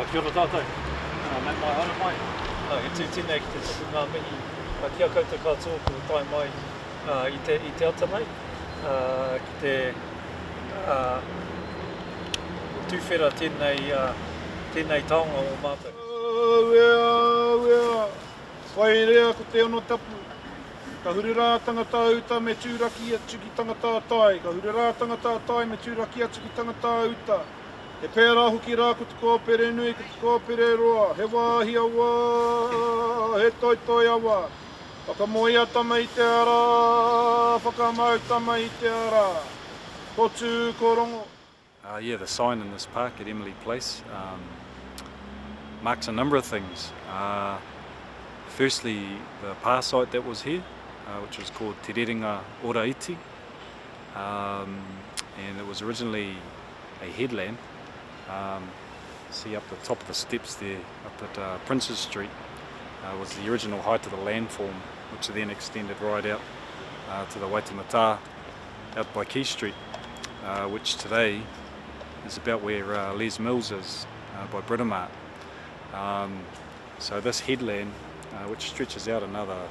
Kia ora tātou, me mai hana mai. He tū tēnei ki te tuku ngā mihi. Kia koutou katoa ko tai mai i te ata nei. Ki te tūwhera tēnei taonga o mātou. Wea, whai rea ko te ono tapu. Ka hure rā tangata auta me tūraki atu ki tangata tai. Ka hure rā tangata tai me tūraki atu ki tangata auta. He pērā hoki rā ko te kōpere nui, ko te kōpere roa. He wāhi awa, he toitoi awa. Whakamoia tama i te ara, whakamau tama i te ara. Kotu korongo. Yeah, the sign in this park at Emily Place marks a number of things. Firstly, the pā site that was here, which was called Te Rerenga Ora Iti, and it was originally a headland. See up the top of the steps there, up at Princes Street, was the original height of the landform, which then extended right out to the Waitemata out by Key Street, which today is about where Les Mills is, by Britomart. So this headland, which stretches out another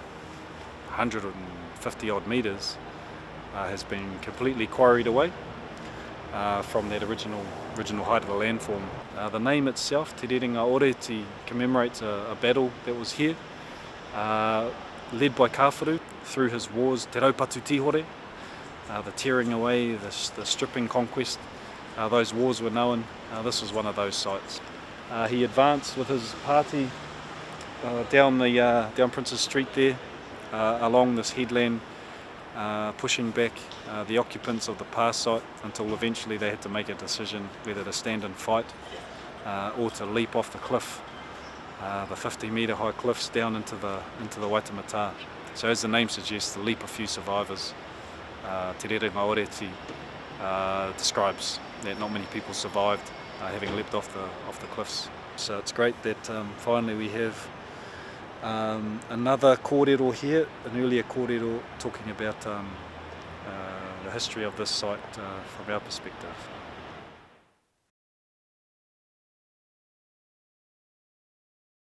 150 odd metres, has been completely quarried away from that original height of the landform. The name itself, Te Rerenga Ora Iti, commemorates a battle that was here, led by Kāwharu through his wars, Te Raupatu Tihore, the tearing away, the stripping conquest. Those wars were known. This was one of those sites. He advanced with his party down Princes Street there, along this headland, pushing back the occupants of the pā site until eventually they had to make a decision whether to stand and fight or to leap off the cliff, the 50-metre high cliffs down into the Waitemata. So as the name suggests, to leap a few survivors. Te Rerenga Ora Iti describes that not many people survived having leapt off the cliffs. So it's great that finally we have another kōrero here, an earlier kōrero talking about the history of this site from our perspective.